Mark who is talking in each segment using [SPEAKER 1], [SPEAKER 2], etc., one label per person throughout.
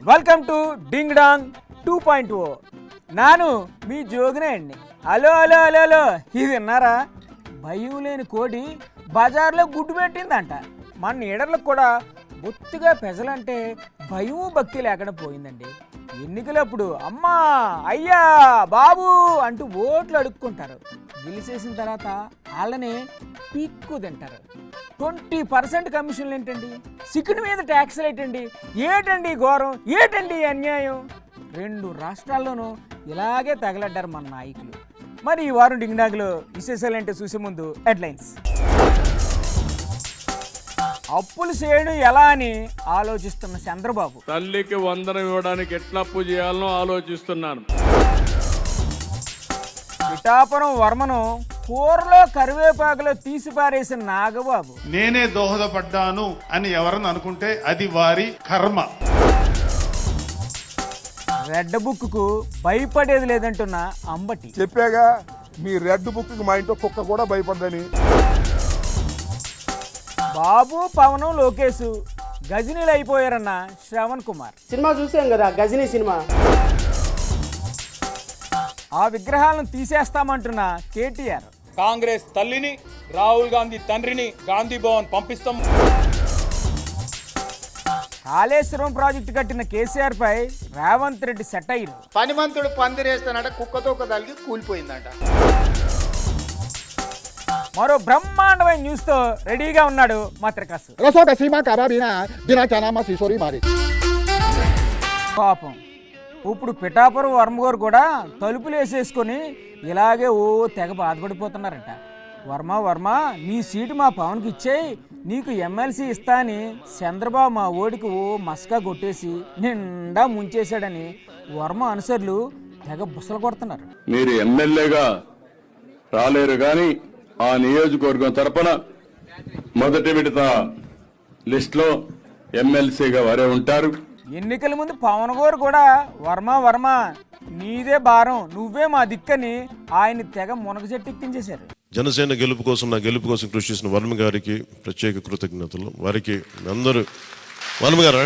[SPEAKER 1] Welcome to ding dong 2.0. నాను మీ జోగినే అండి. Hello hello hello hello ఇది విన్నారా? భయం లేని కోడి బజార్లో గుడ్డు పెట్టిందంట. మన నీడర్లకు కూడా బొత్తిగా పెజలంటే భయం భక్తి లేకుండా పోయిందండి. ఎన్నికలప్పుడు అమ్మా అయ్యా బాబు అంటూ ఓట్లు అడుక్కుంటారు. గెలిచేసిన తర్వాత వాళ్ళనే పీక్కు తింటారు. 20% కమిషన్లు ఏంటండి? సిక్కుడు మీద ట్యాక్స్లు ఏంటండి? ఏటండి ఘోరం, ఏటండి అన్యాయం? 2 రాష్ట్రాల్లోనూ ఇలాగే తగలడ్డారు మన నాయకులు. మరి ఈ వారం డింగ్డాగ్లో విశేషాలు ఏంటో చూసే ముందు హెడ్లైన్స్. అప్పులు చేయడం ఎలా అని ఆలోచిస్తున్న చంద్రబాబు.
[SPEAKER 2] తల్లికి వందనం ఇవ్వడానికి ఎట్లా అప్పు చేయాలనో ఆలోచిస్తున్నాను.
[SPEAKER 1] పిఠాపురం వర్మను కూరలో కరివేపాకులో తీసి పారేసిన నాగబాబు.
[SPEAKER 3] నేనే దోహదపడ్డాను అని ఎవరని అనుకుంటే అది వారి కర్మ.
[SPEAKER 1] రెడ్ బుక్ కు భయపడేది లేదంటున్న అంబటి.
[SPEAKER 4] చెప్పాగా మీ రెడ్ బుక్ మా ఇంట్లో కుక్క కూడా భయపడ్దని.
[SPEAKER 1] బాబు పవన్ లోకేష్ గజనీలు అయిపోయారన్న శ్రవణ్ కుమార్.
[SPEAKER 5] సినిమా చూసాం కదా, గజనీ సినిమా.
[SPEAKER 1] ఆ విగ్రహాలను తీసేస్తామంటున్న కేటీఆర్.
[SPEAKER 6] కాంగ్రెస్ తల్లిని, రాహుల్ గాంధీ తండ్రిని గాంధీ భవన్ పంపిస్తాం.
[SPEAKER 1] కాళేశ్వరం ప్రాజెక్టు కట్టిన కేసీఆర్ పై రేవంత్ రెడ్డి సెటైర్.
[SPEAKER 7] పనిమంతుడు పందిరేస్తానట, కుక్కతో ఒక తలిగి కూలిపోయిందంట.
[SPEAKER 1] మరో బ్రహ్మాండమైన న్యూస్ తో రెడీగా ఉన్నాడు మా త్రికాసు. పాపం ఇప్పుడు పిఠాపురం వర్మగారు కూడా తలుపులు వేసేసుకొని ఇలాగే తెగ బాధపడిపోతున్నారట. వర్మ నీ సీటు మా పవన్కి ఇచ్చేయి, నీకు ఎమ్మెల్సీ ఇస్తా అని చంద్రబాబు మా ఓడికి మస్కా కొట్టేసి నిండా ముంచేశాడని వర్మ అనుసరులు తెగ బుసలు కొడుతున్నారు.
[SPEAKER 2] మీరు ఎమ్మెల్యేగా రాలేరు గాని ఆ నియోజకవర్గం తరపున మొదటి విడత లిస్ట్ లో ఎమ్మెల్సీగా వారే ఉంటారు.
[SPEAKER 1] ఎన్నికల ముందు పవన్ గారు కూడా వర్మ నీదే భారం, నువ్వే మా దిక్కని ఆయన తెగ మునగ చెట్టు ఎక్కించేశారు.
[SPEAKER 8] జనసేన గెలుపు కోసం, నా గెలుపు కోసం కృషి చేసిన వర్మ గారికి ప్రత్యేక కృతజ్ఞతలు. వారికి అందరూ వర్మ గారు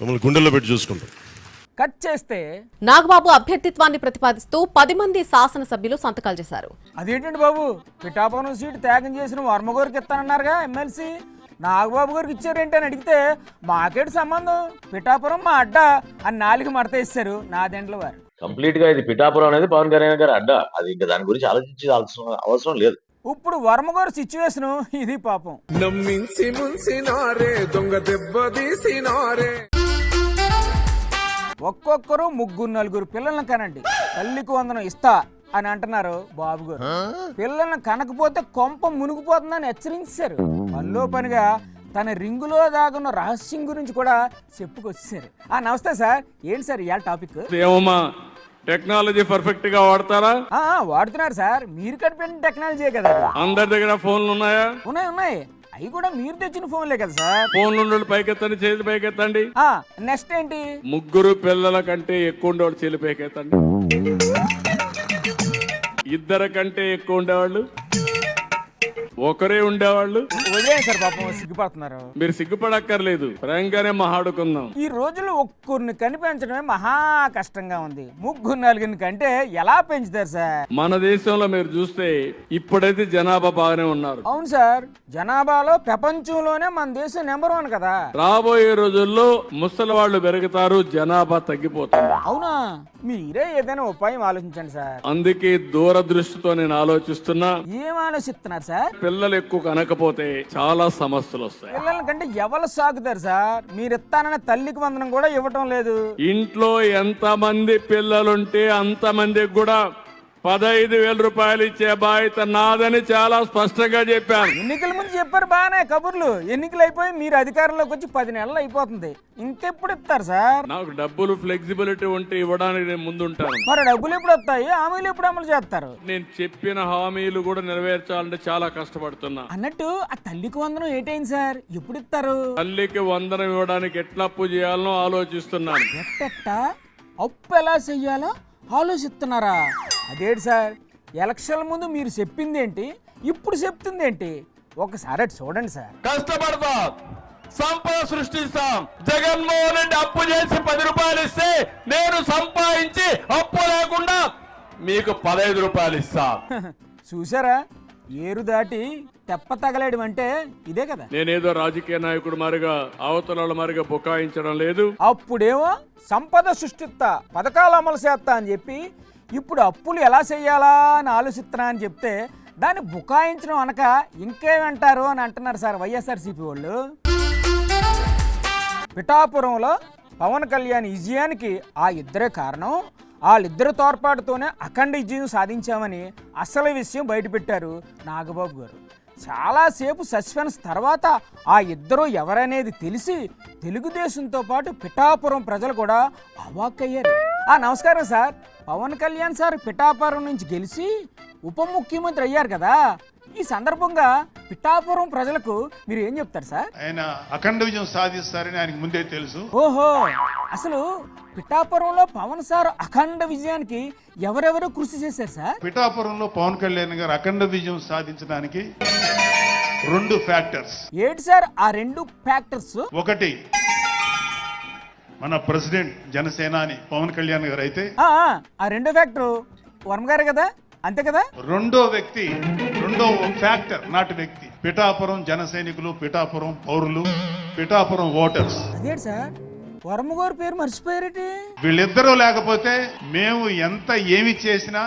[SPEAKER 8] మమ్మల్ని గుండెల్లో పెట్టి చూసుకుంటాం.
[SPEAKER 1] కట్ చేస్తే
[SPEAKER 9] నాగబాబు అభ్యర్థిత్వాన్ని ప్రతిపాదిస్తూ 10 మంది శాసనసభ్యులు సంతకాలు చేశారు.
[SPEAKER 1] అదేంటండి బాబు, పిఠాపురం సీటు త్యాగం చేసిన వర్మ గారికి ఇస్తానన్నారుగా ఎమ్మెల్సీ, నాగబాబు గారికి ఇచ్చారేంటి అని అడిగితే మాకేటి సంబంధం, పిఠాపురం మా అడ్డ అని 4 మడత ఇస్తారు నాదెండ్ల వారు.
[SPEAKER 10] కంప్లీట్ గా ఇది పిఠాపురం అనేది పవన్ కళ్యాణ్ గారు అడ్డ, అది ఇంకా దాని గురించి ఆలోచించాల్సిన అవసరం లేదు.
[SPEAKER 1] ఇప్పుడు వర్మ గారు సిచ్యువేషన్ ఇది. పాపం
[SPEAKER 4] నమ్మించి ముంచినారే, దొంగ దెబ్బ తీసినారే.
[SPEAKER 1] ఒక్కొక్కరు 3-4 పిల్లలను కనండి, తల్లికి వందనం ఇస్తా అని అంటున్నారు బాబు గారు. పిల్లలను కనకపోతే కొంప మునిగిపోతుందని హెచ్చరించారు. పనిలో పనిగా తన రింగులో దాగున్న రహస్యం గురించి కూడా చెప్పుకొచ్చేసారు. నమస్తే సార్, ఏంటి సార్ ఇవాళ టాపిక్?
[SPEAKER 2] ఏమమ్మా టెక్నాలజీ పర్ఫెక్ట్ గా వాడతారా?
[SPEAKER 1] వాడుతున్నారు సార్, మీరు కనిపెట్టిన టెక్నాలజీ కదా.
[SPEAKER 2] అందరి దగ్గర ఫోన్లు ఉన్నాయా?
[SPEAKER 1] ఉన్నాయి. అవి కూడా మీరు తెచ్చిన ఫోన్లే కదా సార్.
[SPEAKER 2] ఫోన్ నుండి పైకెత్తండి, చేతి పైకెత్తండి.
[SPEAKER 1] నెక్స్ట్ ఏంటి?
[SPEAKER 2] 3 పిల్లల కంటే ఎక్కువ ఉండేవాళ్ళు చేతి పైకెత్తండి. 2 కంటే ఎక్కువ ఉండేవాళ్ళు, ఒకరే ఉండేవాళ్ళు
[SPEAKER 1] వదిలేండి సార్, పాపం సిగ్గుపడుతున్నారు.
[SPEAKER 2] మీరు సిగ్గుపడక్కర్లేదు, ప్రేమగానే మాట్లాడుకుందాం.
[SPEAKER 1] ఈ రోజుల్లో ఒక్కరిని కనిపించడమే మహా కష్టంగా ఉంది. 3-4 కంటే ఎలా పెంచుతారు సార్?
[SPEAKER 2] మన దేశంలో మీరు చూస్తే ఇప్పుడైతే జనాభా బాగానే ఉన్నారు.
[SPEAKER 1] అవును సార్, జనాభాలో ప్రపంచంలోనే మన దేశం నెంబర్ 1 కదా.
[SPEAKER 2] రాబోయే రోజుల్లో ముసలి వాళ్ళు పెరుగుతారు, జనాభా తగ్గిపోతుంది.
[SPEAKER 1] అవునా? మీరే ఏదైనా ఉపాయం ఆలోచించండి సార్.
[SPEAKER 2] అందుకే దూరదృష్టితో నేను ఆలోచిస్తున్నా.
[SPEAKER 1] ఏం ఆలోచిస్తున్నారు సార్?
[SPEAKER 2] పిల్లలు ఎక్కువ కనకపోతే చాలా సమస్యలు వస్తాయి.
[SPEAKER 1] పిల్లల కంటే ఎవరు సాగుతారు సార్? మీరు ఇస్తానన్న తల్లికి వందనం కూడా ఇవ్వటం లేదు.
[SPEAKER 2] ఇంట్లో ఎంత మంది పిల్లలుంటే అంత మందికి కూడా 15,000 రూపాయలు ఇచ్చే బాధ్యత నాదని చాలా స్పష్టంగా చెప్పాను.
[SPEAKER 1] ఎన్నికల ముందు చెప్పారు బాగానే కబుర్లు, ఎన్నికలు అయిపోయి మీరు అధికారంలోకి వచ్చి 10 నెలలు అయిపోతుంది. ఇంకెప్పుడు ఇస్తారు సార్?
[SPEAKER 2] నాకు డబ్బులు ఫ్లెక్సిబిలిటీ ఉంటే ఇవ్వడానికి నేను ముందుంటాను.
[SPEAKER 1] మరి డబ్బులు ఎప్పుడు వస్తాయి? హామీలు ఎప్పుడు అమలు చేస్తారు?
[SPEAKER 2] నేను చెప్పిన హామీలు కూడా నెరవేర్చాలంటే చాలా కష్టపడుతున్నా.
[SPEAKER 1] అన్నట్టు ఆ తల్లికి వందనం ఏటైంది సార్? ఎప్పుడు ఇస్తారు?
[SPEAKER 2] తల్లికి వందనం ఇవ్వడానికి ఎట్లా అప్పు చేయాలనో ఆలోచిస్తున్నాను.
[SPEAKER 1] అప్పు ఎలా చెయ్యాలో ఆలోచిస్తున్నారా? అదేంటి సార్, ఎలక్షన్ల ముందు మీరు చెప్పింది ఏంటి, ఇప్పుడు చెప్తుంది ఏంటి? ఒకసారి అటు చూడండి సార్.
[SPEAKER 2] కష్టపడతాం, సంపద సృష్టిస్తాం. జగన్మోహన్ రెడ్డి అప్పు చేసి 10 రూపాయలు ఇస్తే నేను సంపాదించి అప్పు లేకుండా మీకు 15 రూపాయలు ఇస్తా.
[SPEAKER 1] చూసారా, ఏరు దాటి తెప్ప తగలేయడం అంటే ఇదే కదా.
[SPEAKER 2] నేనేదో రాజకీయ నాయకుడు మారిగా అవతల మారిగా బుకాయించడం లేదు.
[SPEAKER 1] అప్పుడేమో సంపద సృష్టిస్తా, పథకాలు అమలు చేస్తా అని చెప్పి ఇప్పుడు అప్పులు ఎలా చేయాలా అని ఆలోచిస్తున్నా అని చెప్తే దాన్ని బుకాయించడం అనక ఇంకేమంటారు అని అంటున్నారు సార్ వైఎస్ఆర్సీపీ వాళ్ళు. పిఠాపురంలో పవన్ కళ్యాణ్ విజయానికి ఆ ఇద్దరే కారణం. వాళ్ళిద్దరు తోడ్పాటుతోనే అఖండ విజయం సాధించామని అసలు విషయం బయటపెట్టారు నాగబాబు గారు. చాలాసేపు సస్పెన్స్ తర్వాత ఆ ఇద్దరు ఎవరనేది తెలిసి తెలుగుదేశంతో పాటు పిఠాపురం ప్రజలు కూడా అవాక్కయ్యారు. నమస్కారం సార్, పవన్ కళ్యాణ్ సార్ పిఠాపురం నుంచి గెలిచి ఉప ముఖ్యమంత్రి అయ్యారు కదా, ఈ సందర్భంగా పిఠాపురం ప్రజలకు మీరు ఏం చెప్తారు సార్?
[SPEAKER 3] ఆయన అఖండ విజయం సాధిస్తారని ఆయనకు ముందే తెలుసు.
[SPEAKER 1] ఓహో, అసలు పిఠాపురంలో పవన్ సార్ అఖండ విజయానికి ఎవరెవరు కృషి చేశారు సార్?
[SPEAKER 3] పిఠాపురంలో పవన్ కళ్యాణ్ గారు అఖండ విజయం సాధించడానికి 2 ఫ్యాక్టర్స్.
[SPEAKER 1] ఏంటి సార్ ఆ 2 ఫ్యాక్టర్స్?
[SPEAKER 3] ఒకటి, మన ప్రెసిడెంట్ జనసేనాని పవన్ కళ్యాణ్ గారు అయితే
[SPEAKER 1] ఆ 2 ఫ్యాక్టర్ వర్మ గారు కదా, అంతే కదా.
[SPEAKER 3] రెండో ఫ్యాక్టర్ నాటి వ్యక్తి పిఠాపురం జన సైనికులు, పిఠాపురం పౌరులు, పిఠాపురం ఓటర్స్.
[SPEAKER 1] అదేంటి సార్ వర్మ గారి పేరు మర్చిపోయారేటి?
[SPEAKER 3] వీళ్ళిద్దరూ లేకపోతే మేము ఎంత ఏమి చేసినా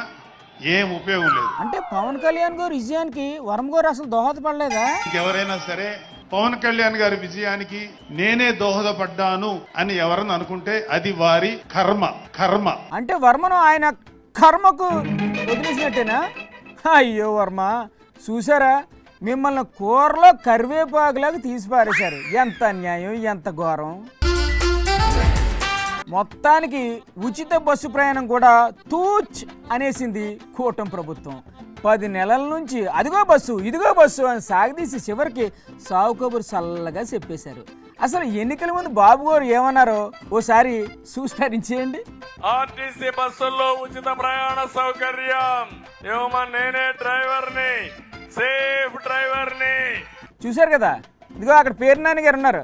[SPEAKER 3] ఏం ఉపయోగం లేదు.
[SPEAKER 1] అంటే పవన్ కళ్యాణ్ గారు విజయానికి వర్మ గారు అసలు దోహదపడలేదా?
[SPEAKER 3] ఎవరైనా సరే పవన్ కళ్యాణ్ గారి విజయానికి నేనే దోహదపడ్డాను అని ఎవరన్నా అనుకుంటే అది వారి కర్మ.
[SPEAKER 1] అంటే వర్మను ఆయన కర్మకు వదిలేసినట్టేనా? అయ్యో వర్మ, చూసారా మిమ్మల్ని కూరలో కరివేపాకులాగా తీసి పారేశారు. ఎంత అన్యాయం, ఎంత ఘోరం. మొత్తానికి ఉచిత బస్సు ప్రయాణం కూడా తూచ్ అనేసింది కూటమి ప్రభుత్వం. 10 నెలల నుంచి అదిగో బస్సు ఇదిగో బస్సు అని సాగదీసి చివరికి సావు కబురు చల్లగా చెప్పేశారు. అసలు ఎన్నికల ముందు బాబు గారు ఏమన్నారో ఓసారి చూస్తారించేయండి.
[SPEAKER 2] ఆర్టీసీ బస్సుల్లో ఉచిత ప్రయాణ సౌకర్యం ఇవ్వమని నేనే డ్రైవర్ని, సేఫ్ డ్రైవర్ని.
[SPEAKER 1] చూశారు కదా, ఇదిగో అక్కడ పేరు నాని గారు ఉన్నారు.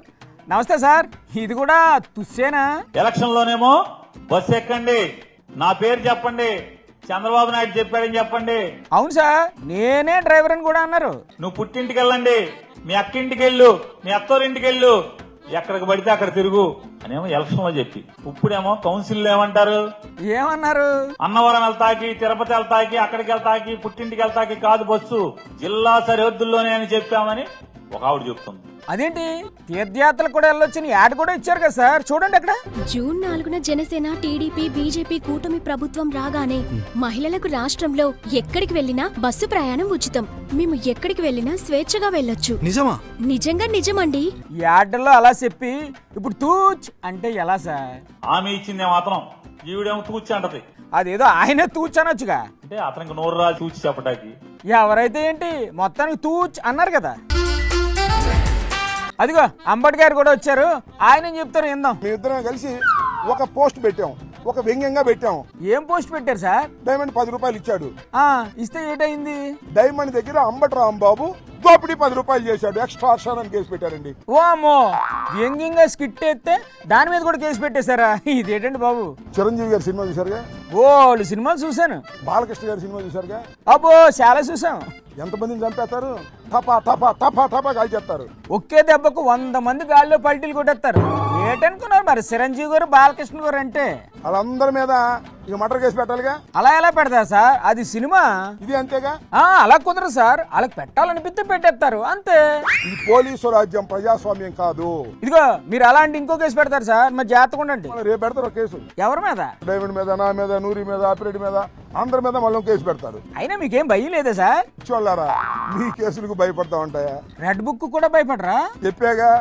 [SPEAKER 1] నమస్తే సార్, ఇది కూడా తుస్సేనా?
[SPEAKER 11] ఎలక్షన్ లోనేమో బస్సు ఎక్కండి, నా పేరు చెప్పండి, చంద్రబాబు నాయుడు చెప్పాడని చెప్పండి.
[SPEAKER 1] అవును సార్, నేనే డ్రైవర్ అని కూడా అన్నారు.
[SPEAKER 11] నువ్వు పుట్టింటికి వెళ్ళండి, మీ అక్కింటికి వెళ్ళు, మీ అత్తోరింటికి వెళ్ళు, ఎక్కడికి పడితే అక్కడ తిరుగు అనేమో ఎలక్షన్ లో చెప్పి, ఇప్పుడేమో కౌన్సిల్ ఏమంటారు?
[SPEAKER 1] ఏమన్నారు?
[SPEAKER 11] అన్నవరం వెళ్తాకి, తిరుపతి వెళ్తాకి, అక్కడికి వెళ్తాకి, పుట్టింటికి వెళ్తాకి కాదు బస్సు, జిల్లా సరిహద్దుల్లోనే అని చెప్పామని ఒక ఆవిడ చెప్తుంది.
[SPEAKER 1] అదేంటి తీర్థయాత్రలు కూడా వెళ్ళొచ్చని యాడ్ కూడా ఇచ్చారు కదా సార్, చూడండి అక్కడ.
[SPEAKER 12] జూన్ 4న జనసేన, టీడీపీ, బీజేపీ కూటమి ప్రభుత్వం రాగానే మహిళలకు రాష్ట్రంలో ఎక్కడికి వెళ్లినా బస్సు ప్రయాణం ఉచితం. మేము ఎక్కడికి వెళ్లినా స్వేచ్ఛగా వెళ్ళొచ్చు.
[SPEAKER 13] నిజమా?
[SPEAKER 12] నిజంగా నిజమండి.
[SPEAKER 1] యాడ్లో అలా చెప్పి ఇప్పుడు తూచ్ అంటే ఎలా సార్?
[SPEAKER 11] ఆమె ఇచ్చిందే మాత్రం ఈవిడేమో తూచి అంటది.
[SPEAKER 1] అదేదో ఆయన తూచ్ అనొచ్చుగా.
[SPEAKER 11] అంటే అతనికి నోరు రా తూచి చెప్పటానికి.
[SPEAKER 1] ఎవరైతే ఏంటి మొత్తానికి తూచ్ అన్నారు కదా. అదిగో అంబేద్కర్ కూడా వచ్చారు, ఆయన చెప్తారు విందాం.
[SPEAKER 4] మీ ఇద్దరం కలిసి ఒక పోస్ట్ పెట్టాం, ఒక వ్యంగ్యంగా పెట్టాం.
[SPEAKER 1] ఏం పోస్ట్ పెట్టారు సార్?
[SPEAKER 4] డైమండ్ 10 రూపాయలు ఇచ్చాడు.
[SPEAKER 1] ఇస్తే ఏటైంది?
[SPEAKER 4] డైమండ్ దగ్గర అంబటి రాంబాబు దోపిడీ 10 రూపాయలు చేశాడు, ఎక్స్ట్రా అర్షన్ అని కేసు పెట్టారండి.
[SPEAKER 1] ఓ అమ్మో, వ్యంగ్యంగా స్కిట్ ఎత్తే దాని మీద కూడా కేసు పెట్టేశారా? ఇదేంటండి బాబు?
[SPEAKER 4] చిరంజీవి గారి సినిమా చూసారుగా?
[SPEAKER 1] ఓళ్ళు సినిమాలు చూశాను.
[SPEAKER 4] బాలకృష్ణ గారి సినిమా చూసారుగా?
[SPEAKER 1] అబ్బో చాలా చూసాం.
[SPEAKER 4] ఎంతమందిని చంపేస్తారు? టపా టపా టపా టపా కాల్ చేస్తారు.
[SPEAKER 1] ఒకే దెబ్బకు 100 మంది గాల్లో పల్టీలు కొట్టేస్తారు. ఏటనుకున్నారు మరి చిరంజీవి గారు, బాలకృష్ణ గారు అంటే?
[SPEAKER 4] వాళ్ళందరి మీద ఇక మర్డర్ కేసు పెట్టాలిగా.
[SPEAKER 1] అలా ఎలా పెడతారు సార్? అది సినిమా.
[SPEAKER 4] ఇది అంతేగా.
[SPEAKER 1] అలా కుదరదు సార్, వాళ్ళకి పెట్టాలనిపిస్తే పెట్టేస్తారు అంతే.
[SPEAKER 4] ఇది పోలీసు రాజ్యం, ప్రజాస్వామ్యం కాదు.
[SPEAKER 1] ఇదిగో మీరు అలాంటి ఇంకో కేసు పెడతారు సార్, మరి జాగ్రత్తగా ఉండండి.
[SPEAKER 4] రేపు పెడతారు కేసు.
[SPEAKER 1] ఎవరి మీద?
[SPEAKER 4] డైమండ్ మీద, నా మీద, నూరి మీద, ఆపిరెడ్డి మీద, అందరి మీద మళ్ళీ కేసు పెడతారు.
[SPEAKER 1] అయినా మీకేం భయం లేదా సార్?
[SPEAKER 4] చూడారా, మీ కేసులకు భయపడతా ఉంటాయా?
[SPEAKER 1] రెడ్ బుక్ కూడా భయపడరా?
[SPEAKER 4] చెప్పాగా,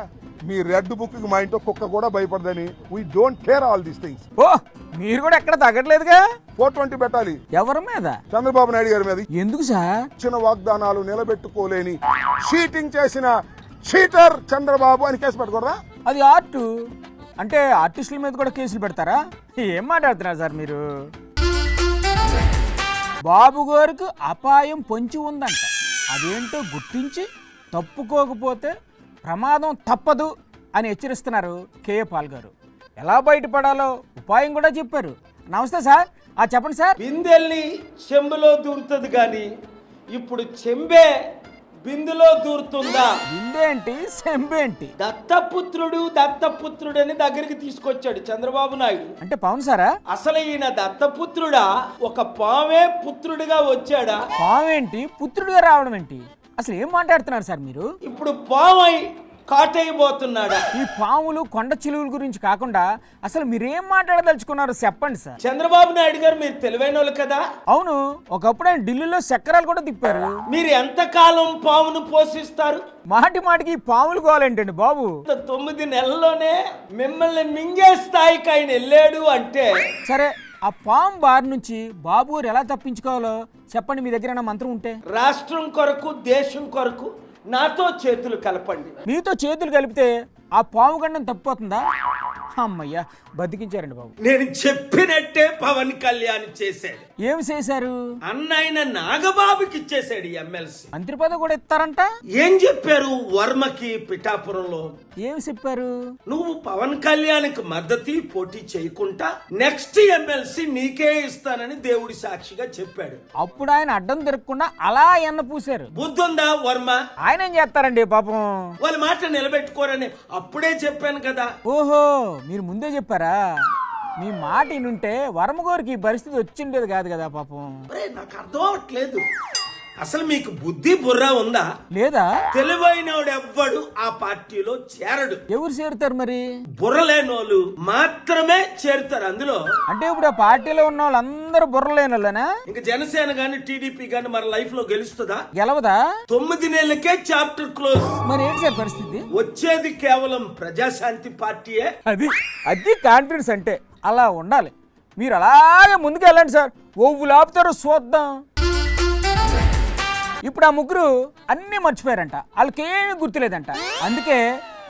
[SPEAKER 4] మీ రెడ్ బుక్ కి మా ఇంట్లో కుక్క కూడా భయపడదని. We don't care all these things.
[SPEAKER 1] ఓ, మీరు కూడా ఎక్కడ తగ్గట్లేదుగా.
[SPEAKER 4] 420 పెట్టాలి.
[SPEAKER 1] ఎవరి మీద?
[SPEAKER 4] చంద్రబాబు నాయుడు గారి మీద.
[SPEAKER 1] ఎందుకు సార్?
[SPEAKER 4] ఇచ్చిన వాగ్దానాలు నిలబెట్టుకోలేని చీటింగ్ చేసిన చీటర్ చంద్రబాబు అని కేసు పెట్టకూడదా?
[SPEAKER 1] అది ఆర్ట్ అంటే ఆర్టిస్టుల మీద కూడా కేసులు పెడతారా? ఏం మాట్లాడుతున్నారు సార్ మీరు? బాబు గారికి అపాయం పొంచి ఉందంట, అదేంటో గుర్తించి తప్పుకోకపోతే ప్రమాదం తప్పదు అని హెచ్చరిస్తున్నారు కేఏ పాల్ గారు. ఎలా బయటపడాలో ఉపాయం కూడా చెప్పారు. నమస్తే సార్. చెప్పండి సార్.
[SPEAKER 5] బిందెల్ని చెంబులో దూరుతుంది కానీ ఇప్పుడు చెంబే బిందులో దూరుతుందా?
[SPEAKER 1] బిందేంటి సెంబేంటి?
[SPEAKER 5] దత్తపుత్రుడు అని దగ్గరికి తీసుకొచ్చాడు చంద్రబాబు నాయుడు.
[SPEAKER 1] అంటే పవన్ సారా?
[SPEAKER 5] అసలు ఈయన దత్తపుత్రుడా, ఒక పామే పుత్రుడిగా వచ్చాడా?
[SPEAKER 1] పావేంటి పుత్రుడిగా రావడం ఏంటి? అసలు ఏం మాట్లాడుతున్నారు సార్ మీరు?
[SPEAKER 5] ఇప్పుడు పామై కాటైపోతున్నాడా?
[SPEAKER 1] ఈ పాములు కొండ చిలువల గురించి కాకుండా అసలు మీరేం మాట్లాడదలుచుకున్నారు చెప్పండి సార్.
[SPEAKER 5] చంద్రబాబు నాయుడు గారు మీరు తెలివైన వాళ్ళు కదా.
[SPEAKER 1] అవును, ఒకప్పుడు ఆయన ఢిల్లీలో చక్రాలు కూడా తిప్పారు.
[SPEAKER 5] మీరు ఎంతకాలం పామును పోషిస్తారు?
[SPEAKER 1] మాటి మాటికి పాములు కావాలేంటండి బాబు?
[SPEAKER 5] 9 నెలల్లోనే మిమ్మల్ని మింగే స్థాయికి ఆయన వెళ్ళాడు అంటే.
[SPEAKER 1] సరే, ఆ పాము బారి నుంచి బాబు గారు ఎలా తప్పించుకోవాలో చెప్పండి, మీ దగ్గర మంత్రం ఉంటే.
[SPEAKER 5] రాష్ట్రం కొరకు, దేశం కొరకు నాతో చేతులు కలపండి.
[SPEAKER 1] మీతో చేతులు కలిపితే ఆ పాము గండం తప్పిపోతుందా? అమ్మయ్యా, బతికించారండి బాబు.
[SPEAKER 5] నేను చెప్పినట్టే పవన్ కళ్యాణ్ చేశాడు.
[SPEAKER 1] ఏం చేశారు?
[SPEAKER 5] అన్నైన నాగబాబుకి ఇచ్చేశాడు ఎమ్మెల్సీ.
[SPEAKER 1] మంత్రి పదవి కూడా ఇస్తారంట.
[SPEAKER 5] ఏం చెప్పారు వర్మకి పిఠాపురంలో?
[SPEAKER 1] ఏం చెప్పారు?
[SPEAKER 5] నువ్వు పవన్ కళ్యాణ్కి మద్దతు పోటీ చేయకుండా నెక్స్ట్ ఎమ్మెల్సీ నీకే ఇస్తానని దేవుడి సాక్షిగా చెప్పాడు.
[SPEAKER 1] అప్పుడు ఆయన అడ్డం తిరగకుండా అలా ఎన్న పూసారు.
[SPEAKER 5] బుద్ధుందా వర్మ?
[SPEAKER 1] ఆయన ఏం చేస్తారండి పాపం?
[SPEAKER 5] వాళ్ళ మాట నిలబెట్టుకోరని అప్పుడే చెప్పాను కదా.
[SPEAKER 1] ఓహో, మీరు ముందే చెప్పారా? మీ మాట ఇనుంటే వర్మగోరికి ఈ పరిస్థితి వచ్చిండేది కాదు కదా పాపం.
[SPEAKER 5] నాకు అర్థం అవట్లేదు, అసలు మీకు బుద్ధి బుర్ర ఉందా
[SPEAKER 1] లేదా?
[SPEAKER 5] తెలివైనోడు ఎవ్వడు ఆ పార్టీలో చేరడు.
[SPEAKER 1] ఎవరు చేరుతారు మరి?
[SPEAKER 5] బుర్రలేనోళ్ళు మాత్రమే చేరుతారు అందులో.
[SPEAKER 1] అంటే ఇప్పుడు ఆ పార్టీలో ఉన్న వాళ్ళందరూ బుర్రలేని వాళ్ళనా?
[SPEAKER 5] ఇంకా జనసేన గాని టీడీపీ గాని మన లైఫ్ లో గెలుస్తుందా?
[SPEAKER 1] గెలవదా?
[SPEAKER 5] 9 నెలలకే చాప్టర్ క్లోజ్.
[SPEAKER 1] మరి ఏంటి సార్ పరిస్థితి?
[SPEAKER 5] వచ్చేది కేవలం ప్రజాశాంతి పార్టీయే.
[SPEAKER 1] అది కాన్ఫిడెన్స్ అంటే అలా ఉండాలి. మీరు అలాగే ముందుకు వెళ్ళండి సార్. ఓవ్వులు ఆపుతారో చూద్దాం. ఇప్పుడు ఆ ముగ్గురు అన్నీ మర్చిపోయారంట, వాళ్ళకేమీ గుర్తులేదంట. అందుకే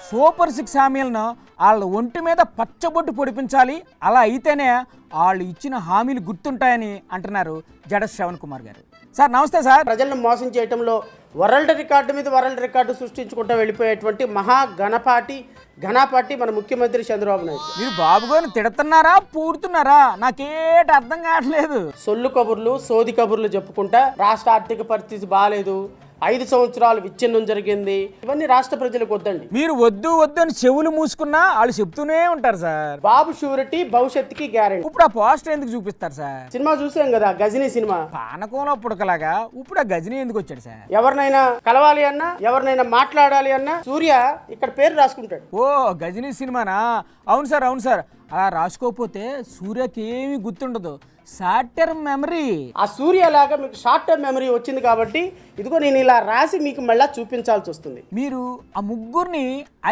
[SPEAKER 1] సూపర్ 6 హామీలను వాళ్ళ ఒంటి మీద పచ్చబొట్టు పొడిపించాలి. అలా అయితేనే వాళ్ళు ఇచ్చిన హామీలు గుర్తుంటాయని అంటున్నారు జడ శ్రవణ్ కుమార్ గారు. సార్ నమస్తే సార్.
[SPEAKER 5] ప్రజలను మోసం చేయటంలో వరల్డ్ రికార్డు మీద వరల్డ్ రికార్డు సృష్టించుకుంటూ వెళ్ళిపోయేటువంటి మహా ఘనపాటి మన ముఖ్యమంత్రి చంద్రబాబు నాయుడు.
[SPEAKER 1] మీరు బాబు గారిని తిడుతున్నారా, పూడుతున్నారా? నాకేట అర్థం కావట్లేదు.
[SPEAKER 5] సొల్లు కబుర్లు, సోది కబుర్లు చెప్పుకుంటా రాష్ట్ర ఆర్థిక పరిస్థితి బాగాలేదు, 5 సంవత్సరాలు విచ్ఛిన్నం జరిగింది, ఇవన్నీ రాష్ట్ర ప్రజలకు వద్దండి.
[SPEAKER 1] మీరు వద్దు వద్దు అని చెవులు మూసుకున్నా వాళ్ళు చెప్తూనే ఉంటారు సార్.
[SPEAKER 5] బాబు షూరిటీ, భవిష్యత్తుకి గ్యారెంటీ.
[SPEAKER 1] ఇప్పుడు ఆ పోస్టర్ ఎందుకు చూపిస్తారు సార్?
[SPEAKER 5] సినిమా చూసాం కదా, గజనీ సినిమా.
[SPEAKER 1] పానకంలో పుడకలాగా ఇప్పుడు ఆ గజనీ ఎందుకు వచ్చాడు సార్?
[SPEAKER 5] ఎవరినైనా కలవాలి అన్నా, ఎవరినైనా మాట్లాడాలి అన్నా సూర్య ఇక్కడ పేరు రాసుకుంటాడు.
[SPEAKER 1] ఓ, గజనీ సినిమానా? అవును సార్, అవును సార్. అలా రాసుకోకపోతే సూర్యకి ఏమీ గుర్తుండదు. Short term memory.
[SPEAKER 5] ఆ సూర్య లాగా మీకు షార్ట్ టర్మ్ మెమరీ వచ్చింది కాబట్టి ఇదిగో నేను ఇలా రాసి మీకు మళ్ళీ చూపించాల్సి వస్తుంది.
[SPEAKER 1] మీరు ఆ ముగ్గురిని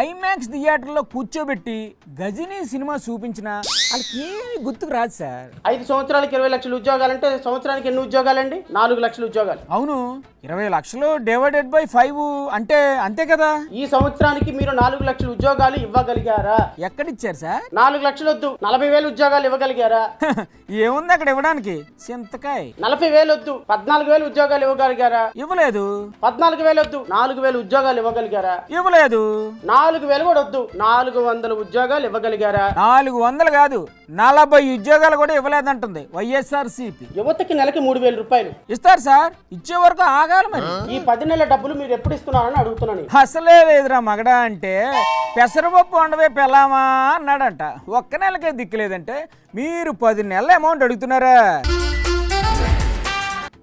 [SPEAKER 1] ఐమాక్స్ థియేటర్లో కూర్చోబెట్టి గజనీ సినిమా చూపించిన వాళ్ళకి ఏమీ గుర్తుకు రాదు సార్.
[SPEAKER 5] 5 సంవత్సరాలకి 20 లక్షల ఉద్యోగాలంటే సంవత్సరానికి ఎన్ని ఉద్యోగాలండి? 4 లక్షల ఉద్యోగాలు.
[SPEAKER 1] అవును, 20 లక్షలు డివైడెడ్ బై 5 అంటే అంతే కదా.
[SPEAKER 5] ఈ సంవత్సరానికి మీరు 4 లక్షల ఉద్యోగాలు ఇవ్వగలిగారా?
[SPEAKER 1] ఎక్కడిచ్చారు సార్?
[SPEAKER 5] 4 లక్షలు వద్దు, 40,000 ఉద్యోగాలు ఇవ్వగలిగారా?
[SPEAKER 1] ఏముంది అక్కడ ఇవ్వడానికి? చింతకాయ.
[SPEAKER 5] 40,000 వద్దు, 14,000 ఉద్యోగాలు ఇవ్వగలిగారా?
[SPEAKER 1] ఇవ్వలేదు.
[SPEAKER 5] 14,000 వద్దు, 4,000 ఉద్యోగాలు ఇవ్వగలిగారా?
[SPEAKER 1] ఇవ్వలేదు.
[SPEAKER 5] 4,000 కూడా వద్దు, 400 ఉద్యోగాలు ఇవ్వగలిగారా?
[SPEAKER 1] 400 కాదు, 40 ఉద్యోగాలు కూడా ఇవ్వలేదంటుంది వైఎస్ఆర్సీపీ.
[SPEAKER 5] యువతకి నెలకి 3,000 రూపాయలు
[SPEAKER 1] ఇస్తారు సార్. ఇచ్చే వరకు ఆగాలి మరి.
[SPEAKER 5] ఈ 10 నెలల డబ్బులు మీరు ఎప్పుడు ఇస్తున్నారని అడుగుతున్నాను.
[SPEAKER 1] అసలే లేదురా మగడా అంటే పెసరపప్పు వండవే పెళ్ళామా అన్నాడంట. ఒక్క నెలకే దిక్కులేదంటే మీరు 10 నెలల అమౌంట్ అడుగుతున్నారా?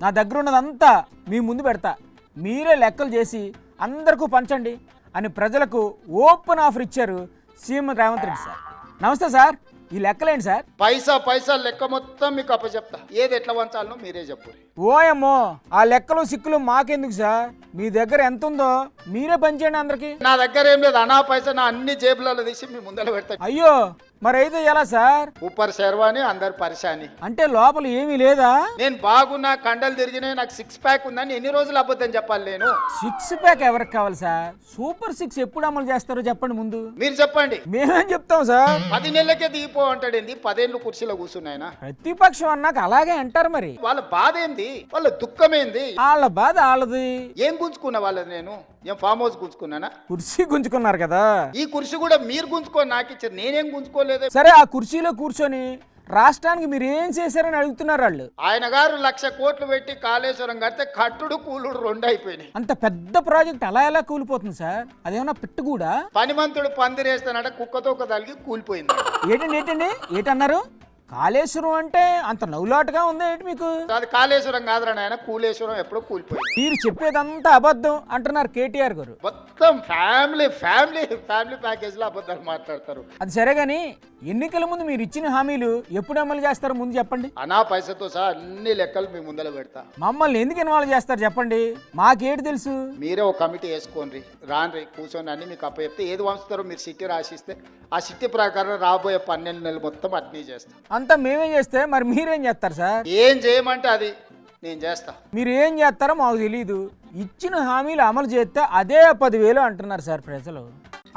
[SPEAKER 1] నా దగ్గర ఉన్నదంతా మీ ముందు పెడతా, మీరే లెక్కలు చేసి అందరికీ పంచండి అని ప్రజలకు ఓపెన్ ఆఫర్ ఇచ్చారు సీఎం రేవంత్ రెడ్డి సార్. నమస్తే సార్. ఈ లెక్కలేంటి సార్?
[SPEAKER 7] పైసా లెక్క మొత్తం మీకు అప్పచెప్తా, ఏది ఎట్లా వంచాలనో మీరే చెప్పు.
[SPEAKER 1] ఓయమ్మో, ఆ లెక్కలు సిక్కులు మాకెందుకు సార్? మీ దగ్గర ఎంత ఉందో మీరే పంచేయండి అందరికి.
[SPEAKER 7] నా దగ్గర ఏం లేదు, అనా పైసా నా అన్ని జేబులలో తీసి మీ ముందర పెడతా.
[SPEAKER 1] అయ్యో, మరి అయితే ఎలా సార్?
[SPEAKER 7] ఊపర్ శర్వాని అందరు పరిశాని.
[SPEAKER 1] అంటే లోపల ఏమీ లేదా?
[SPEAKER 7] నేను బాగున్నా, కండలు తిరిగినాయి, నాకు 6 ప్యాక్ ఉందని ఎన్ని రోజులు అబద్ధం చెప్పాలి నేను?
[SPEAKER 1] 6 ప్యాక్ ఎవరికి కావాలి సార్? సూపర్ 6 ఎప్పుడు అమలు చేస్తారో చెప్పండి ముందు.
[SPEAKER 7] మీరు చెప్పండి.
[SPEAKER 1] మేమేం చెప్తాం సార్?
[SPEAKER 7] 10 నెలలకే దిగిపో అంటాడు ఏంది? 10 ఏళ్ళు కుర్చీలో కూర్చున్నాయన.
[SPEAKER 1] ప్రతిపక్షం అన్నాక అలాగే అంటారు మరి.
[SPEAKER 7] వాళ్ళ బాధ ఏంది? వాళ్ళ దుఃఖం ఏంది?
[SPEAKER 1] వాళ్ళ బాధ వాళ్ళది.
[SPEAKER 7] ఏం గుంజుకున్నా వాళ్ళది? నేను ఏం ఫామ్ హౌస్ గుంజుకున్నానా?
[SPEAKER 1] కుర్చీ గుంజుకున్నారు కదా.
[SPEAKER 7] ఈ కుర్చీ కూడా మీరు గుంజుకొని నాకు ఇచ్చారు, నేనేం గుంజుకోలేదు.
[SPEAKER 1] సరే, ఆ కుర్చీలో కూర్చొని రాష్ట్రానికి మీరు ఏం చేశారని అడుగుతున్నారు వాళ్ళు.
[SPEAKER 7] ఆయన గారు 1,00,000 కోట్లు పెట్టి కాళేశ్వరం కడితే కట్టుడు కూలుడు 2 అయిపోయినాయి.
[SPEAKER 1] అంత పెద్ద ప్రాజెక్ట్ అలా ఎలా కూలిపోతుంది సార్? అదేమన్నా పిట్టు కూడా?
[SPEAKER 7] పనిమంతుడు పందిరేస్తానట, కుక్కతో ఒక తలిగి కూలిపోయింది.
[SPEAKER 1] ఏంటండి ఏటన్నారు? కాళేశ్వరం అంటే అంత నవ్వులాటగా ఉంది ఏంటి మీకు?
[SPEAKER 7] అది కాళేశ్వరం కాదురా నాయన, కూలేశ్వరం ఎప్పుడో కూలిపోయింది.
[SPEAKER 1] మీరు చెప్పేదంతా అబద్ధం అంటున్నారు కేటీఆర్ గారు.
[SPEAKER 7] మొత్తం ఫ్యామిలీ ఫ్యామిలీ ఫ్యామిలీ ప్యాకేజ్ లో అబద్ధాలు మాట్లాడతారు.
[SPEAKER 1] అది సరే గాని, ఎన్నికల ముందు మీరు ఇచ్చిన హామీలు ఎప్పుడు అమలు చేస్తారో ముందు చెప్పండి.
[SPEAKER 7] అనా పైసతో సహా అన్ని లెక్కలు మీ ముందర పెడతా.
[SPEAKER 1] మమ్మల్ని ఎందుకు ఇన్వాల్వ్ చేస్తారు చెప్పండి, మాకేటి తెలుసు?
[SPEAKER 7] మీరే ఒక కమిటీ వేసుకోండి, రాండ్రి కూర్చొని అన్ని మీకు అప్ప చెప్తే ఏది వంచుతారో మీరు సిట్టి రాసిస్తే ఆ సిట్టి ప్రకారం రాబోయే 12 నెలలు మొత్తం అట్నీ చేస్తాం.
[SPEAKER 1] అంతా మేమే చేస్తే మరి మీరేం చేస్తారు సార్?
[SPEAKER 7] ఏం చేయమంటే అది నేను చేస్తా.
[SPEAKER 1] మీరు ఏం చేస్తారో మాకు తెలీదు. ఇచ్చిన హామీలు అమలు చేస్తే అదే 10,000 అంటున్నారు సార్ ప్రజలు.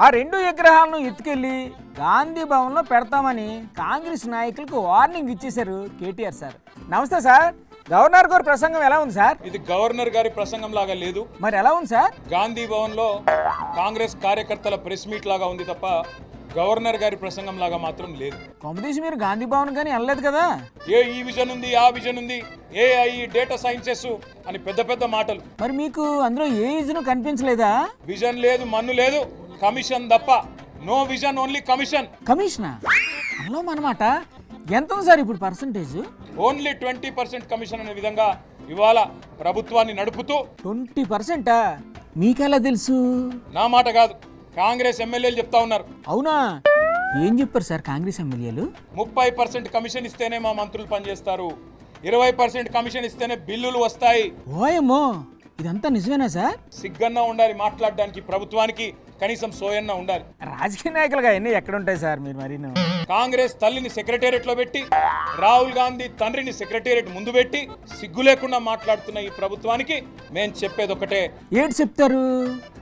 [SPEAKER 1] ఆ 2 విగ్రహాలను ఎత్తుకెళ్ళి గాంధీ భవన్లో పెడతామని కాంగ్రెస్ నాయకులకు వార్నింగ్ ఇచ్చేశారు కేటీఆర్ సార్. నమస్తే సార్. గవర్నర్ గారి ప్రసంగం ఎలా ఉంది సార్?
[SPEAKER 6] ఇది గవర్నర్ గారి ప్రసంగం లాగా లేదు.
[SPEAKER 1] మరి ఎలా ఉంది సార్?
[SPEAKER 6] గాంధీ భవన్ లో కాంగ్రెస్ కార్యకర్తల ప్రెస్ మీట్ లాగా ఉంది తప్ప గవర్నర్ గారి ప్రసంగం లాగా మాత్రం లేదు.
[SPEAKER 1] కాంపిటీషన్ మీరు గాంధీ భవన్ కానీ వెళ్ళలేదు కదా?
[SPEAKER 6] ఈ విజన్ ఉంది, ఆ విజన్ ఉంది, AI డేటా సైన్సెస్ అని పెద్ద పెద్ద మాటలు.
[SPEAKER 1] మరి మీకు అందులో ఏ విజన్ కనిపించలేదా?
[SPEAKER 6] విజన్ లేదు, మన్ను లేదు, కమిషన్ తప్ప. No vision, only commission.
[SPEAKER 1] కమిషనా? హలో అన్నమాట. ఎంత ఉంది సార్ ఇప్పుడు పర్సంటేజ్?
[SPEAKER 6] ఓన్లీ 20% కమిషన్ అనే విధంగా ఇవాళ ప్రభుత్వాన్ని నడుపుతూ.
[SPEAKER 1] 20%? మీకెలా తెలుసు?
[SPEAKER 6] నా మాట కాదు, కాంగ్రెస్ ఎమ్మెల్యేలు చెప్తా ఉన్నారు.
[SPEAKER 1] అవునా? ఏం చెప్పారు సార్ కాంగ్రెస్ ఎమ్మెల్యేలు?
[SPEAKER 6] 30% కమిషన్ ఇస్తేనే మా మంత్రులు పనిచేస్తారు, 20% కమిషన్ ఇస్తేనే బిల్లులు వస్తాయి.
[SPEAKER 1] ఓయమ్మో, ఇదంతా నిజమేనా సార్?
[SPEAKER 6] సిగ్గన్నా ఉండాలి మాట్లాడడానికి, ప్రభుత్వానికి కనీసం సోయన్నా ఉండాలి.
[SPEAKER 1] రాజకీయ నాయకులుగా ఎన్ని ఎక్కడుంటాయి సార్ మీరు? మరి
[SPEAKER 6] కాంగ్రెస్ తల్లిని సెక్రటేరియట్ లో పెట్టి, రాహుల్ గాంధీ తండ్రిని సెక్రటేరియట్ ముందు పెట్టి సిగ్గు లేకుండా మాట్లాడుతున్న ఈ ప్రభుత్వానికి మేము చెప్పేది ఒకటే.
[SPEAKER 1] ఏంటి చెప్తారు?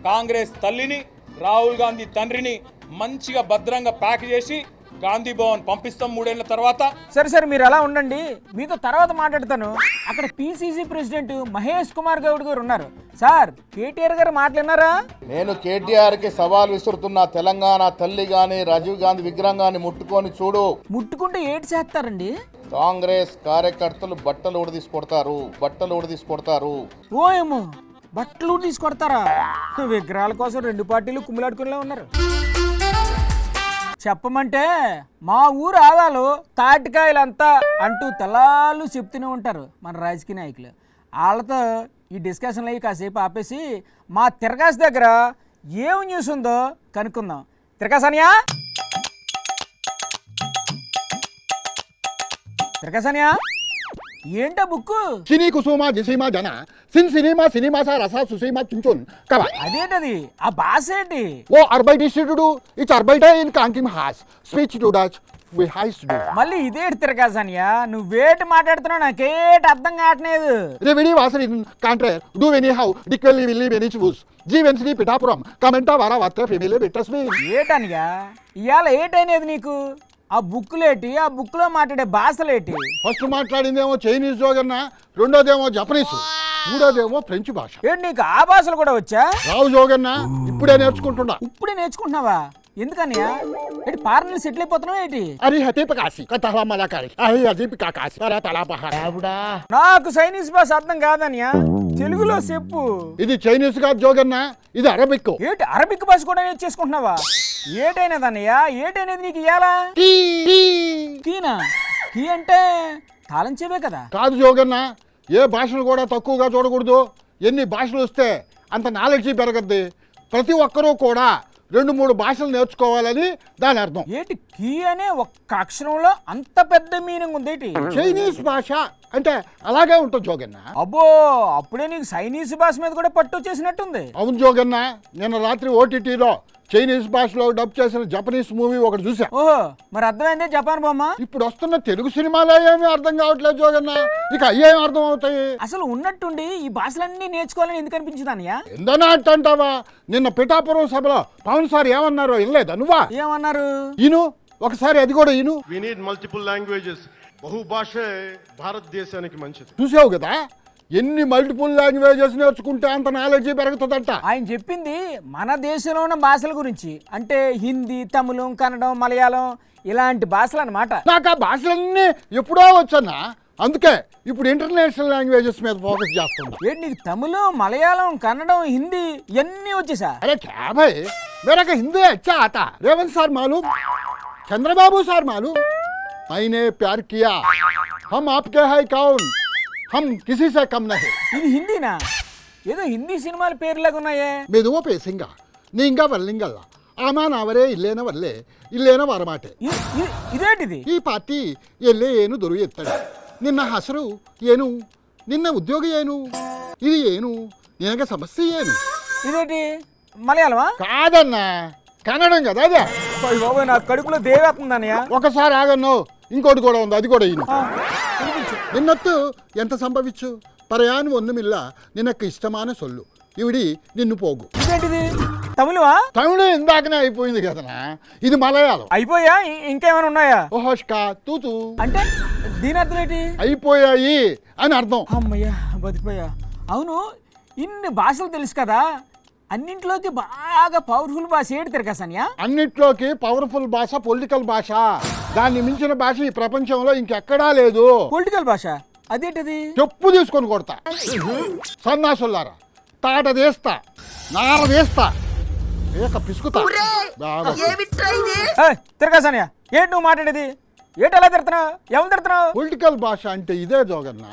[SPEAKER 6] కాంగ్రెస్ తల్లిని, రాహుల్ గాంధీ తండ్రిని మంచిగా భద్రంగా ప్యాక్ చేసి గాంధీ భవన్ పంపిస్తాం 3 ఏళ్ల తర్వాత.
[SPEAKER 1] సరే మీరు అలా ఉండండి, మీతో తర్వాత మాట్లాడతాను. అక్కడ PCC ప్రెసిడెంట్ మహేష్ కుమార్ గౌడ్ గారు ఉన్నారు. సార్, కేటీఆర్ గారు మాట్లాడినారా?
[SPEAKER 13] నేను కేటీఆర్ కి సవాల్ విసురుతున్నా. తెలంగాణ తల్లి గాని రాజీవ్ గాంధీ విగ్రహం గాని ముట్టుకొని చూడు.
[SPEAKER 1] ముట్టుకుంటే ఏంటి చేస్తారండి?
[SPEAKER 13] కాంగ్రెస్ కార్యకర్తలు బట్టలు ఊడదీసి కొడతారు.
[SPEAKER 1] ఓయేమో, బట్టలు తీసుకొడతారా? విగ్రహాల కోసం 2 పార్టీలు కుమ్ములాడుకునేలా ఉన్నారు. చెప్పమంటే మా ఊరు ఆవాలు తాటికాయలంతా అంటూ తెల్లాళ్ళు చెప్తూనే ఉంటారు మన రాజకీయ నాయకులు. వాళ్ళతో ఈ డిస్కషన్లు అయ్యి కాసేపు ఆపేసి మా తిరగాస్ దగ్గర ఏం న్యూస్ ఉందో కనుక్కుందాం. తిరగాసనియా, ఏంటో బుక్కు?
[SPEAKER 13] సినీ కుసుమ జిసీమా జన సిన్ సినిమా సా రసా సుసీమా చుంచున్ కవా.
[SPEAKER 1] అదేంటది? ఆ భాష ఏంటి?
[SPEAKER 13] ఓ అర్బైట్ ఇన్స్టిట్యూట్ ఇట్స్ అర్బైట్ ఇన్ కాంకిమ్ హాస్ స్పీచ్ టు డచ్ వి హైస్ డు.
[SPEAKER 1] మళ్ళీ ఇదేంటి తిరగాసనియా? నువ్వేటి మాట్లాడుతున్నావు నాకేటి అర్థం కావట్లేదు.
[SPEAKER 13] రెవెన్యూ వాసరి కాంట్రేర్ డు వెనీ హౌ డిక్వెల్లీ విల్లీ వెనిచ్ వూస్ జీవెన్స్లీ పిఠాపురం కమెంటా వారా వార్త ఫెమిలీ బిట్రస్ మీ.
[SPEAKER 1] ఏటనిగా ఇవాళ ఏటనేది నీకు? ఆ బుక్కులేటి, ఆ బుక్లో మాట్లాడే భాషలేటి?
[SPEAKER 13] First మాట్లాడిందేమో Chinese Joganna, రెండోదేమో Japanese, మూడోదేమో French భాష.
[SPEAKER 1] ఏంటి నీకు ఆ భాషలు కూడా వచ్చా?
[SPEAKER 13] రావు జోగన్న, ఇప్పుడే నేర్చుకుంటున్నా.
[SPEAKER 1] ఇప్పుడే నేర్చుకుంటున్నావా? ఎందుకనియా? ఏంటి పార్నలు సెటిల్ అయిపోతున్నావు ఏంటి?
[SPEAKER 13] అరే హతీప్ కాసి కథహ మలకారి అహి అజీబ్ కాకాసి అలా తలాపహ.
[SPEAKER 1] నాకు చైనీస్ భాష అర్థం కాదనియా, తెలుగులో చెప్పు.
[SPEAKER 13] ఇది చైనీస్ కాదు జోగన్న, ఇది అరబిక్.
[SPEAKER 1] ఏంటి అరబిక్ భాష కూడా నేర్చేసుకుంటున్నావా? ఏటైనదన్నయ్యా? ఏటైనది నీకు ఇయ్యాలా? కీనా? కీ అంటే తాళం చెవే కదా?
[SPEAKER 13] కాదు జోగన్న, ఏ భాషను కూడా తక్కువగా చూడకూడదు. ఎన్ని భాషలు వస్తే అంత నాలెడ్జి పెరగద్ది. ప్రతి ఒక్కరూ కూడా 2-3 భాషలు నేర్చుకోవాలని దాని అర్థం.
[SPEAKER 1] ఏంటి కీ అనే ఒక్క అక్షరంలో అంత పెద్ద మీనింగ్ ఉందేటి?
[SPEAKER 13] చైనీస్ భాష అంటే అలాగే ఉంటుంది జోగన్న.
[SPEAKER 1] అబ్బో, అప్పుడే నీకు చైనీస్ భాష మీద కూడా పట్టు వచ్చేసినట్టుంది.
[SPEAKER 13] అవును జోగన్న, నిన్న రాత్రి OTTలో చైనీస్ భాషలో డబ్ చేసిన జపనీస్ మూవీ ఒకటి చూసా.
[SPEAKER 1] ఓహో, మరి అర్థమైందే జపాన్ బొమ్మ?
[SPEAKER 13] ఇప్పుడు వస్తున్న తెలుగు సినిమాలో ఏమీ అర్థం కావట్లేదు జోగన్న, ఇక అయ్యేం అర్థం అవుతాయి?
[SPEAKER 1] అసలు ఉన్నట్టుండి ఈ భాషలన్నీ నేర్చుకోవాలని ఎందుకు అనిపించింది అన్నయ్య?
[SPEAKER 13] ఎందనా అంటావా? నిన్న పిఠాపురం సభలో పవన్ సార్ ఏమన్నారో వినలేదా నువ్వా?
[SPEAKER 1] ఏమన్నారు?
[SPEAKER 13] ఈను ఒకసారి అది కూడా ఈను.
[SPEAKER 4] We need multiple languages. బహుభాషే భారతదేశానికి మంచిది.
[SPEAKER 13] చూసావు కదా, ఎన్ని మల్టిపుల్ లాంగ్వేజెస్ నేర్చుకుంటే అంత నాలెడ్జ్ పెరుగుతుందంట.
[SPEAKER 1] ఆయన చెప్పింది మన దేశంలో ఉన్న భాషల గురించి, అంటే హిందీ, తమిళం, కన్నడం, మలయాళం ఇలాంటి భాషలు అన్నమాట.
[SPEAKER 13] నాకు ఆ భాషలన్నీ ఎప్పుడో వచ్చన్నా, అందుకే ఇప్పుడు ఇంటర్నేషనల్ లాంగ్వేజెస్ మీద ఫోకస్ చేస్తున్నా.
[SPEAKER 1] ఏంటి నీకు తమిళం, మలయాళం, కన్నడం, హిందీ ఇవన్నీ వచ్చేసా?
[SPEAKER 13] अरे क्या भाई, मेरा का हिंदी अच्छा आता. रेवंत सर मालूम, चंद्रबाबू सर मालूम, मैंने प्यार किया, हम आपके है कौन, हम किसी से कम नहीं.
[SPEAKER 1] ఇది హిందీనా? ఏదో హిందీ సినిమాల పేర్లాగా ఉన్నాయే.
[SPEAKER 13] మెదువ పేసింగ నీంగా వల్లింగల్ల ఆమానవరే ఇల్లేన వల్లే ఇల్లేన వరమాటే.
[SPEAKER 1] ఇదేంటిది?
[SPEAKER 13] ఈ పార్టీ ಎಲ್ಲೇ ಏನು ದೊರೆ ಎತ್ತಡ. ನಿನ್ನ ಹೆಸರು ಏನು, ನಿನ್ನ ಉದ್ಯೋಗ ಏನು, ఇది ಏನು, నినగ సమస్య ಏನು.
[SPEAKER 1] ఇదేంటి మలయాళమా?
[SPEAKER 13] కాదన్నా, కన్నడం కదా అదే.
[SPEAKER 1] బాబోయ్, నా కడుపులో దేవేస్తుందన్నయ్య.
[SPEAKER 13] ఒకసారి ఆగన్ను, ఇంకోటి కూడా ఉంది, అది కూడా ఈయన. నిన్నొత్తు ఎంత సంభవించు പറയാൻ ഒന്നുമില്ല, నినకు ఇష్టமான సొల్లు ఇవిడి నిన్ను పోగు.
[SPEAKER 1] ఇదేంటిది తమిళమా?
[SPEAKER 13] తమిళం ఇందాకనే అయిపోయింది కదనా, ఇది మలయాళం.
[SPEAKER 1] అయిపోయా? ఇంకేమైనా ఉన్నాయా?
[SPEAKER 13] ఓహోష్కా తూతు
[SPEAKER 1] అంటే దీని అర్థం ఏంటి?
[SPEAKER 13] అయిపోయాయి అని అర్థం.
[SPEAKER 1] అమ్మయ్యా, బతిపోయా. అవును, ఇన్ని భాషలు తెలుసు కదా, అన్నింటిలోకి బాగా పవర్ఫుల్ భాష ఏంటి తిరగసానియా?
[SPEAKER 13] అన్నిట్లోకి పవర్ఫుల్ భాష పొలిటికల్ భాష. దాన్ని మించిన భాష ఈ ప్రపంచంలో ఇంకెక్కడా లేదు.
[SPEAKER 1] పొలిటికల్ భాష అదేంటిది?
[SPEAKER 13] చెప్పు తీసుకొని కొడతా. సన్నాసులారా, తాట తీస్తా, నార తీస్తా, ఏక పిసుకుతా.
[SPEAKER 1] తిరగసానియా, ఏంటి నువ్వు మాట్లాడేది? ఏంటి అలా తిడుతున్నావు? ఎవరు తిడుతున్నావు?
[SPEAKER 13] పొలిటికల్ భాష అంటే ఇదే జోగన్న.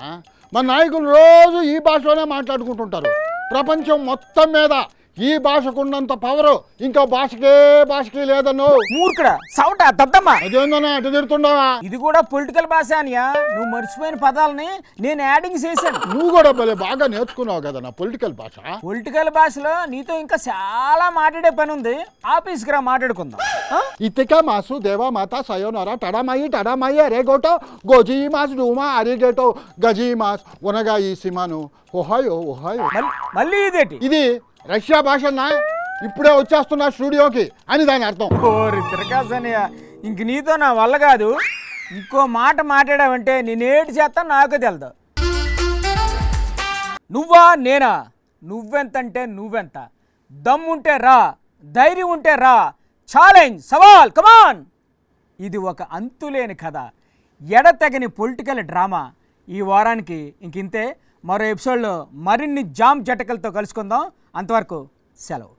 [SPEAKER 13] మన నాయకులు రోజు ఈ భాషలోనే మాట్లాడుకుంటుంటారు. ప్రపంచం మొత్తం మీద ఈ భాషకున్నంత పవరు ఇంకో భాషకి లేదన్ను.
[SPEAKER 1] మూర్ఖుడా, సౌట దద్దమ్మా.
[SPEAKER 13] అదేందన్నా అటు తిడుతుండవా?
[SPEAKER 1] ఇది కూడా పొలిటికల్ భాష అనియా? నువ్వు మర్చిపోయిన పదాలని నేను యాడింగ్ చేశాను.
[SPEAKER 13] నువ్వు కూడా భలే బాగా నేర్చుకున్నావు కదా నా పొలిటికల్ భాష.
[SPEAKER 1] పొలిటికల్ భాషలో నీతో ఇంకా చాలా మాట్లాడే పని ఉంది. ఆఫీస్కి రా, మాట్లాడుకుందాం.
[SPEAKER 13] ఇతిక మాసు దేవా మాత సయోనరా టడామాయి అరేగోటో గోజీ మాస్ డూమా అరిగేటో గజీ మాస్ ఉనగా ఈ సిమాను ఓహాయో.
[SPEAKER 1] మళ్ళీ ఇదేంటి?
[SPEAKER 13] ఇది రష్యా భాషన్నా, ఇప్పుడే వచ్చేస్తున్నా స్టూడియోకి అని దాని అర్థం.
[SPEAKER 1] తిరగాసనియా, ఇంక నీతో నా వల్ల కాదు. ఇంకో మాట మాట్లాడావంటే నేనేటి చేస్తా నాకు తెలుదు. నువ్వా నేనా? నువ్వెంతంటే నువ్వెంత? దమ్ముంటే రా, ధైర్యం ఉంటే రా, ఛాలెంజ్, సవాల్, కమాన్. ఇది ఒక అంతులేని కథ, ఎడతెగని పొలిటికల్ డ్రామా. ఈ వారానికి ఇంకింతే. మరో ఎపిసోడ్లో మరిన్ని జామ్ జటకలతో కలుసుకుందాం. అంతవరకు సెలవు.